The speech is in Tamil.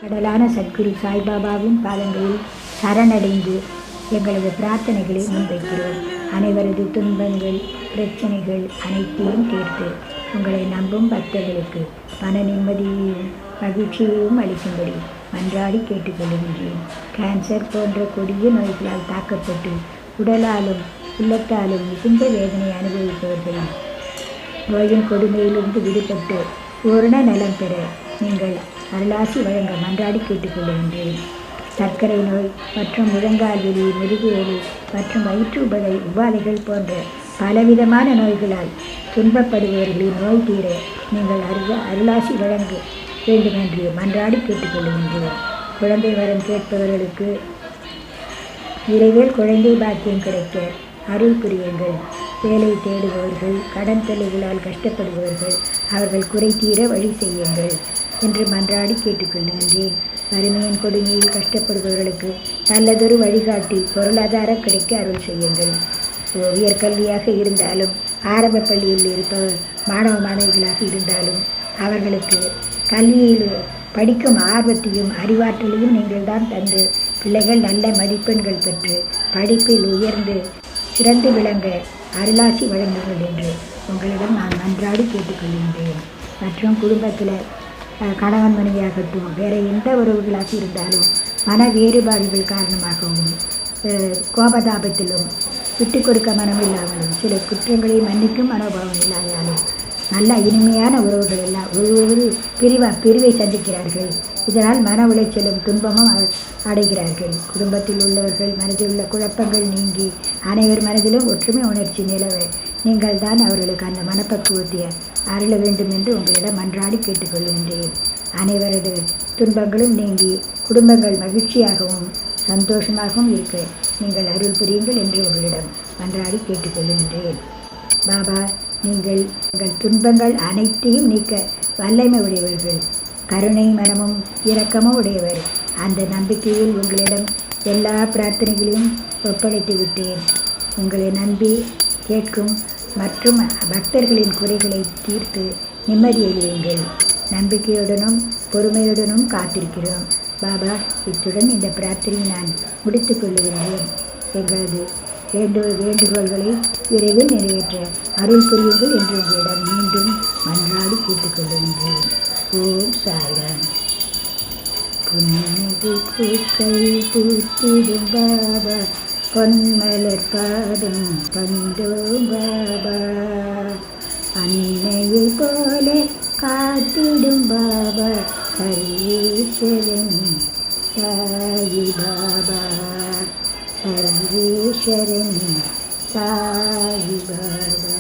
கடலான சத்குரு சாய்பாபாவின் பாதங்களில் சரணடைந்து எங்களது பிரார்த்தனைகளை முன்வைக்கிறோம். அனைவரது துன்பங்கள், பிரச்சனைகள் அனைத்தையும் தீர்த்து உங்களை நம்பும் பக்தர்களுக்கு மன நிம்மதியையும் மகிழ்ச்சியையும் அளிக்கும்படி மன்றாடி கேட்டுக்கொள்கின்றேன். கேன்சர் போன்ற கொடிய நோய்களால் தாக்கப்பட்டு உடலாலும் உள்ளத்தாலும் மிகுந்த வேதனை அனுபவிப்பவர்களும் நோயின் கொடுமையிலிருந்து விடுபட்டு பூரண நலம் பெற நீங்கள் அருளாசி வழங்க மன்றாடி கேட்டுக்கொள்கின்றேன். சர்க்கரை நோய் மற்றும் முழங்கால் வலி, முதுகு வலி மற்றும் வயிற்று உபாதைகள் போன்ற பலவிதமான நோய்களால் துன்பப்படுபவர்களின் நோய் தீர நீங்கள் அருளாசி வழங்க வேண்டுமென்று மன்றாடி கேட்டுக்கொள்கின்றேன். குழந்தை வரம் கேட்பவர்களுக்கு விரைவில் குழந்தை பாக்கியம் கிடைக்க அருள் புரியுங்கள். வேலை தேடுபவர்கள், கடன் தொல்லைகளால் கஷ்டப்படுபவர்கள் அவர்கள் குறை தீர வழி செய்யுங்கள் என்று மன்றாடி கேட்டுக்கொள்கின்றேன். வறுமையின் கொடுமையில் கஷ்டப்படுபவர்களுக்கு நல்லதொரு வழிகாட்டி பொருளாதாரம் கிடைக்க அருள் செய்யுங்கள். உயர்கல்வியாக இருந்தாலும் ஆரம்ப பள்ளியில் இருப்பவர் மாணவ மாணவிகளாக இருந்தாலும் அவர்களுக்கு கல்வியில் படிக்கும் ஆர்வத்தையும் அறிவாற்றலையும் நீங்கள் தான் தந்து பிள்ளைகள் நல்ல மதிப்பெண்கள் பெற்று படிப்பில் உயர்ந்து சிறந்து விளங்க அருளாசி வழங்குங்கள் என்று உங்களிடம் நான் மன்றாடி கேட்டுக்கொள்கின்றேன். மற்றும் குடும்பத்தில் கணவன் மனைவியாகட்டும் வேறு எந்த உறவுகளாக இருந்தாலும் மன வேறுபாடுகள் காரணமாகவும் கோபதாபத்திலும் விட்டு கொடுக்க மனமில்லாமலும் சில குற்றங்களை மன்னிக்கும் மனோபாவம் இல்லாதாலும் நல்ல இனிமையான உறவுகள் எல்லாம் ஒவ்வொரு பிரிவை சந்திக்கிறார்கள். இதனால் மன உளைச்சலும் துன்பமும் அடைகிறார்கள். குடும்பத்தில் உள்ளவர்கள் மனதில் உள்ள குழப்பங்கள் நீங்கி அனைவர் மனதிலும் ஒற்றுமை உணர்ச்சி நிலவ நீங்கள் தான் அவர்களுக்கு அந்த மனப்பக்குவத்தை அருள வேண்டும் என்று உங்களிடம் மன்றாடி கேட்டுக்கொள்கின்றேன். அனைவரது துன்பங்களும் நீங்கி குடும்பங்கள் மகிழ்ச்சியாகவும் சந்தோஷமாகவும் இருக்க நீங்கள் அருள் புரியுங்கள் என்று உங்களிடம் மன்றாடி கேட்டுக்கொள்கின்றேன். பாபா, நீங்கள் உங்கள் துன்பங்கள் அனைத்தையும் நீக்க வல்லமை உடையவர்கள், கருணை மனமும் இரக்கமும் உடையவர். அந்த நம்பிக்கையில் உங்களிடம் எல்லா பிரார்த்தனைகளையும் ஒப்படைத்து விட்டேன். உங்களை நம்பி கேட்கும் மற்றும் பக்தர்களின் குறைகளை தீர்த்து நிம்மதியடையுங்கள். நம்பிக்கையுடனும் பொறுமையுடனும் காத்திருக்கிறோம். பாபா, இத்துடன் இந்த பிரார்த்தனையை நான் முடித்துக் கொள்ளுகிறேன். எங்களது வேண்டுகோள்களை விரைவில் நிறைவேற்ற அருள் புரியுங்கள் என்று உங்களிடம் மீண்டும் மன்றாடி கேட்டுக்கொள்கின்றேன். ஓம் சாய்ராம். புன்னகை பூக்கள் பூத்திடும் பாபா, பொன்மலர் பாடும் பண்டோம் பாபா, அன்னையை போல காத்திடும் பாபா, சர்வேஸ்வரன் சாயி பாபா, சர்வேஸ்வரன் சாயி பாபா.